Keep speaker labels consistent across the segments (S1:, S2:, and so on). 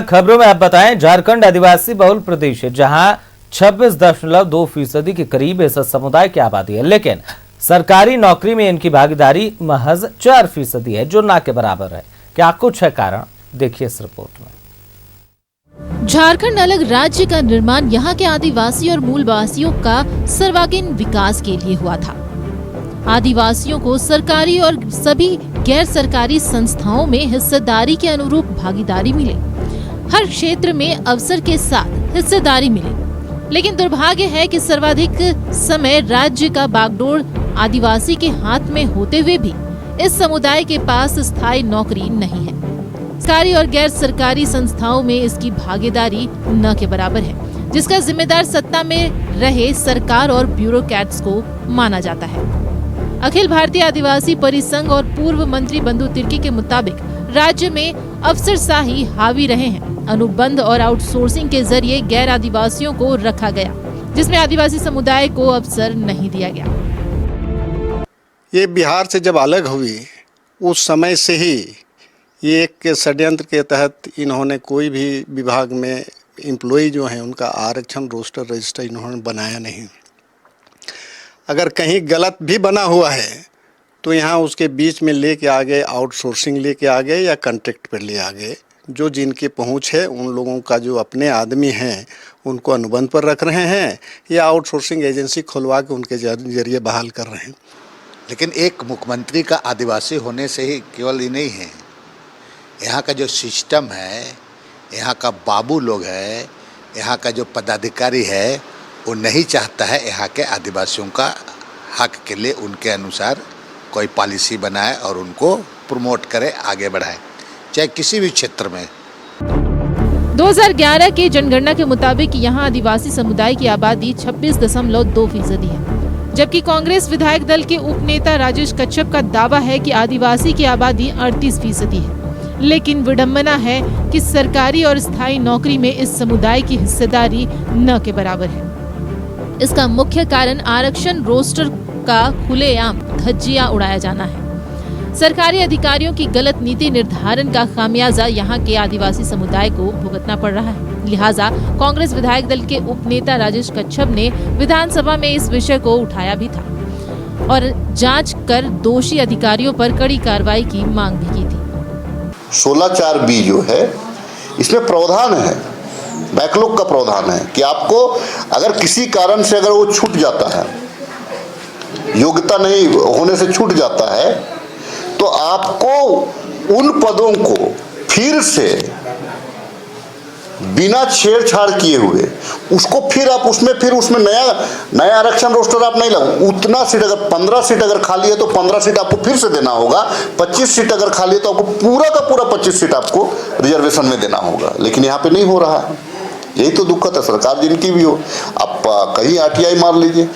S1: खबरों में आप बताएं, झारखंड आदिवासी बहुल प्रदेश है जहां 26.2% के करीब इस समुदाय की आबादी है, लेकिन सरकारी नौकरी में इनकी भागीदारी महज 4% है, जो ना के बराबर है। क्या कुछ है कारण, देखिए इस रिपोर्ट में।
S2: झारखंड अलग राज्य का निर्माण यहाँ के आदिवासी और मूलवासियों का सर्वांगीण विकास के लिए हुआ था। आदिवासियों को सरकारी और सभी गैर सरकारी संस्थाओं में हिस्सेदारी के अनुरूप भागीदारी मिले, हर क्षेत्र में अवसर के साथ हिस्सेदारी मिले। लेकिन दुर्भाग्य है कि सर्वाधिक समय राज्य का बागडोर आदिवासी के हाथ में होते हुए भी इस समुदाय के पास स्थायी नौकरी नहीं है। सरकारी और गैर सरकारी संस्थाओं में इसकी भागीदारी न के बराबर है, जिसका जिम्मेदार सत्ता में रहे सरकार और ब्यूरोक्रेट्स को माना जाता है। अखिल भारतीय आदिवासी परिसंघ और पूर्व मंत्री बंधु तिर्की के मुताबिक राज्य में अफसरशाही हावी रहे हैं। अनुबंध और आउटसोर्सिंग के जरिए गैर आदिवासियों को रखा गया, जिसमें आदिवासी समुदाय को अवसर नहीं दिया गया।
S3: ये बिहार से जब अलग हुई उस समय से ही ये एक षड्यंत्र के तहत इन्होंने कोई भी विभाग में एम्प्लॉय जो हैं उनका आरक्षण रोस्टर रजिस्टर इन्होंने बनाया नहीं। अगर कहीं गलत भी बना हुआ है तो यहाँ उसके बीच में लेके आ गए, आउटसोर्सिंग लेके आ गए या कॉन्ट्रैक्ट पर ले आ गए। जो जिनकी पहुँच है उन लोगों का जो अपने आदमी हैं उनको अनुबंध पर रख रहे हैं या आउटसोर्सिंग एजेंसी खुलवा के उनके जरिए बहाल कर रहे हैं।
S4: लेकिन एक मुख्यमंत्री का आदिवासी होने से ही केवल ये नहीं है, यहाँ का जो सिस्टम है, यहाँ का बाबू लोग है, यहाँ का जो पदाधिकारी है, वो नहीं चाहता है यहाँ के आदिवासियों का हक के लिए उनके अनुसार कोई पॉलिसी बनाए और उनको प्रमोट करे, आगे बढ़ाए, चाहे किसी भी क्षेत्र में।
S2: 2011 के जनगणना के मुताबिक यहाँ आदिवासी समुदाय की आबादी 26.2% है, जबकि कांग्रेस विधायक दल के उपनेता राजेश कच्छप का दावा है कि आदिवासी की आबादी 38% है। लेकिन विडंबना है कि सरकारी और स्थायी नौकरी में इस समुदाय की हिस्सेदारी न के बराबर है। इसका मुख्य कारण आरक्षण रोस्टर का खुलेआम धज्जियां उड़ाया जाना है। सरकारी अधिकारियों की गलत नीति निर्धारण का खामियाजा यहाँ के आदिवासी समुदाय को भुगतना पड़ रहा है। लिहाजा कांग्रेस विधायक दल के उपनेता राजेश कच्छप ने विधानसभा में इस विषय को उठाया भी था और जांच कर दोषी अधिकारियों पर कड़ी कार्रवाई की मांग भी की थी।
S5: 16(4)B जो है इसमें प्रावधान है, बैकलॉग का प्रावधान है कि आपको अगर किसी कारण से अगर वो छूट जाता है, योग्यता नहीं होने से छूट जाता है, तो आपको उन पदों को फिर से बिना छेड़छाड़ किए हुए उसको फिर उसमें नया आरक्षण रोस्टर आप नहीं लगाओ। उतना सीट अगर 15 सीट अगर खाली है तो 15 सीट आपको फिर से देना होगा। 25 सीट अगर खाली है तो आपको पूरा का पूरा 25 सीट आपको रिजर्वेशन में देना होगा। लेकिन यहाँ पे नहीं हो रहा है, यही तो दिक्कत है। सरकार जिनकी भी हो, आप कहीं RTI मार लीजिए,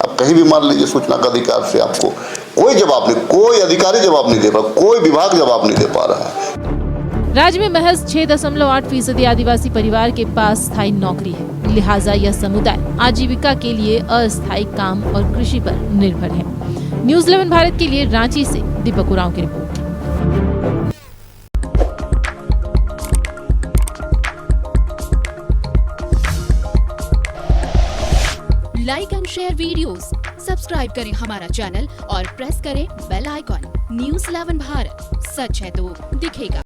S5: आप कहीं भी मार लीजिए, सूचना का अधिकार से आपको कोई जवाब नहीं, कोई अधिकारी जवाब नहीं दे पा रहा, कोई विभाग जवाब नहीं दे पा रहा है।
S2: राज्य में महज 6.8% आदिवासी परिवार के पास स्थायी नौकरी है। लिहाजा यह समुदाय आजीविका के लिए अस्थायी काम और कृषि पर निर्भर है। न्यूज़ 11 भारत के लिए रांची से दीपक उरांव की report.
S6: Like and share videos, subscribe करें हमारा चैनल और प्रेस करें बेल आइकॉन। न्यूज़ 11 भारत, सच है तो दिखेगा।